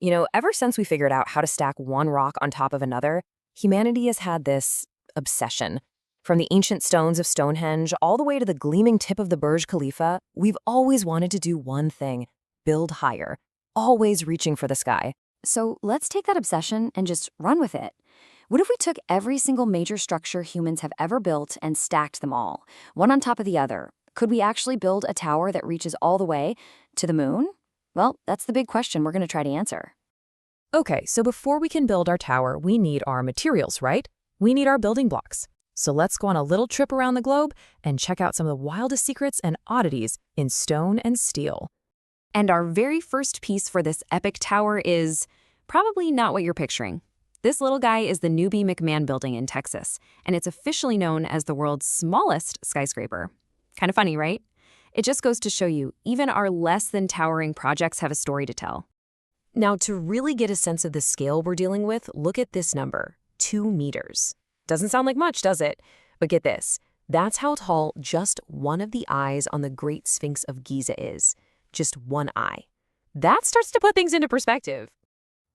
Ever since we figured out how to stack one rock on top of another, humanity has had this obsession. From the ancient stones of Stonehenge all the way to the gleaming tip of the Burj Khalifa, we've always wanted to do one thing: build higher, always reaching for the sky. So let's take that obsession and just run with it. What if we took every single major structure humans have ever built and stacked them all, one on top of the other? Could we actually build a tower that reaches all the way to the moon? Well, that's the big question we're going to try to answer. Okay, so before we can build our tower, we need our materials, right? We need our building blocks. So let's go on a little trip around the globe and check out some of the wildest secrets and oddities in stone and steel. And our very first piece for this epic tower is probably not what you're picturing. This little guy is the Newby McMahon building in Texas, and it's officially known as the world's smallest skyscraper. Kind of funny, right? It just goes to show you, even our less than towering projects have a story to tell. Now, to really get a sense of the scale we're dealing with, look at this number, 2 meters. Doesn't sound like much, does it? But get this, that's how tall just one of the eyes on the Great Sphinx of Giza is. Just one eye. That starts to put things into perspective.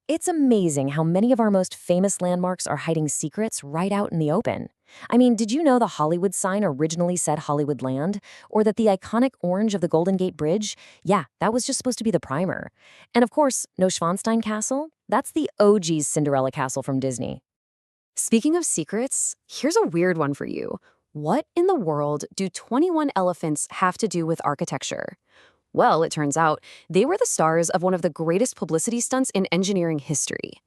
It's amazing how many of our most famous landmarks are hiding secrets right out in the open. I mean, did you know the Hollywood sign originally said Hollywood Land? Or that the iconic orange of the Golden Gate Bridge? Yeah, that was just supposed to be the primer. And of course, Neuschwanstein Castle? That's the OG Cinderella Castle from Disney. Speaking of secrets, here's a weird one for you. What in the world do 21 elephants have to do with architecture? Well, it turns out they were the stars of one of the greatest publicity stunts in engineering history.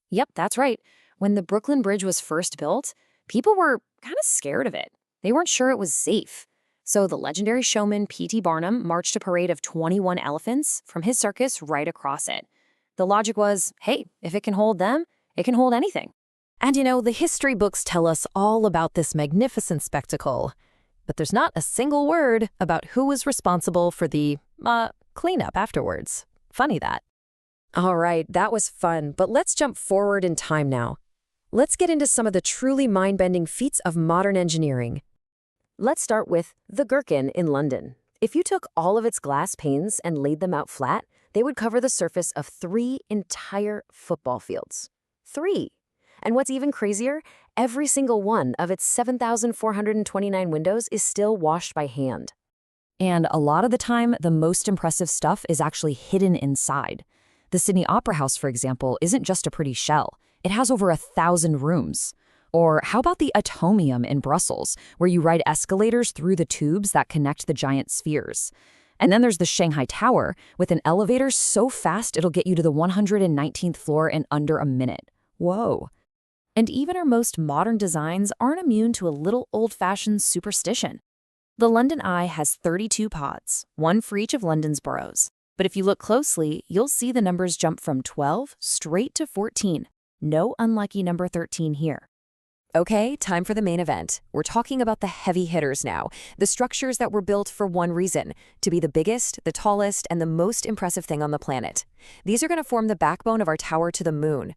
Yep, that's right. When the Brooklyn Bridge was first built, people were kind of scared of it. They weren't sure it was safe. So the legendary showman P.T. Barnum marched a parade of 21 elephants from his circus right across it. The logic was, hey, if it can hold them, it can hold anything. And the history books tell us all about this magnificent spectacle. But there's not a single word about who was responsible for the cleanup afterwards. Funny that. All right, that was fun, but let's jump forward in time now. Let's get into some of the truly mind-bending feats of modern engineering. Let's start with the Gherkin in London. If you took all of its glass panes and laid them out flat, they would cover the surface of 3 entire football fields. 3. And what's even crazier, every single one of its 7,429 windows is still washed by hand. And a lot of the time, the most impressive stuff is actually hidden inside. The Sydney Opera House, for example, isn't just a pretty shell. It has over 1,000 rooms. Or how about the Atomium in Brussels, where you ride escalators through the tubes that connect the giant spheres? And then there's the Shanghai Tower, with an elevator so fast it'll get you to the 119th floor in under a minute. Whoa. And even our most modern designs aren't immune to a little old-fashioned superstition. The London Eye has 32 pods, one for each of London's boroughs. But if you look closely, you'll see the numbers jump from 12 straight to 14. No unlucky number 13 here. Okay, time for the main event. We're talking about the heavy hitters now, the structures that were built for one reason: to be the biggest, the tallest, and the most impressive thing on the planet. These are going to form the backbone of our tower to the moon.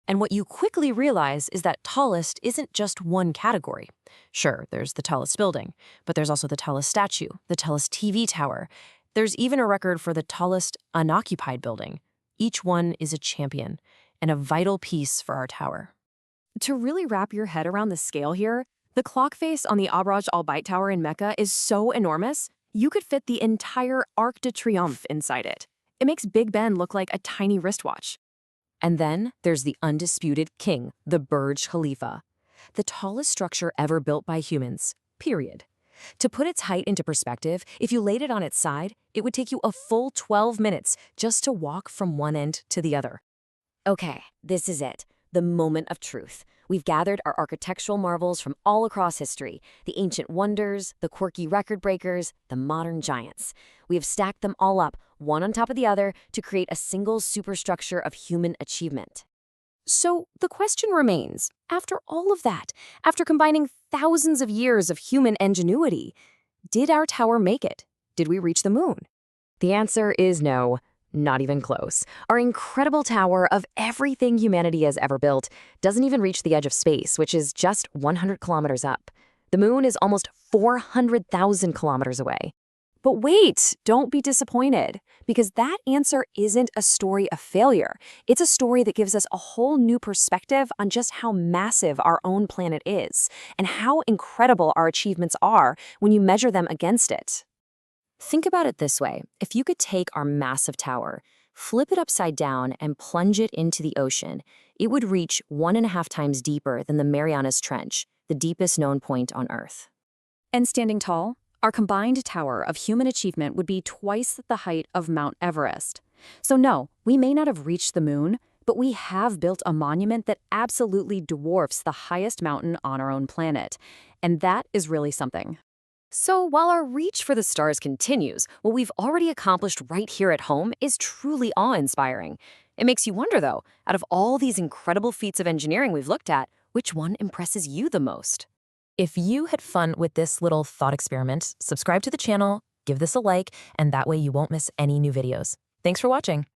And what you quickly realize is that tallest isn't just one category. Sure, there's the tallest building, but there's also the tallest statue, the tallest TV tower. There's even a record for the tallest unoccupied building. Each one is a champion and a vital piece for our tower. To really wrap your head around the scale here, the clock face on the Abraj Al Bait Tower in Mecca is so enormous, you could fit the entire Arc de Triomphe inside it. It makes Big Ben look like a tiny wristwatch. And then there's the undisputed king, the Burj Khalifa, the tallest structure ever built by humans, period. To put its height into perspective, if you laid it on its side, it would take you a full 12 minutes just to walk from one end to the other. Okay, this is it, the moment of truth. We've gathered our architectural marvels from all across history, the ancient wonders, the quirky record breakers, the modern giants. We have stacked them all up, one on top of the other, to create a single superstructure of human achievement. So the question remains, after all of that, after combining thousands of years of human ingenuity, did our tower make it? Did we reach the moon? The answer is no. Not even close. Our incredible tower of everything humanity has ever built doesn't even reach the edge of space, which is just 100 kilometers up. The moon is almost 400,000 kilometers away. But wait, don't be disappointed, because that answer isn't a story of failure. It's a story that gives us a whole new perspective on just how massive our own planet is, and how incredible our achievements are when you measure them against it. Think about it this way. If you could take our massive tower, flip it upside down, and plunge it into the ocean, it would reach 1.5 times deeper than the Marianas Trench, the deepest known point on Earth. And standing tall, our combined tower of human achievement would be twice the height of Mount Everest. So no, we may not have reached the moon, but we have built a monument that absolutely dwarfs the highest mountain on our own planet. And that is really something. So while our reach for the stars continues, what we've already accomplished right here at home is truly awe-inspiring. It makes you wonder, though, out of all these incredible feats of engineering we've looked at, which one impresses you the most? If you had fun with this little thought experiment, subscribe to the channel, give this a like, and that way you won't miss any new videos. Thanks for watching.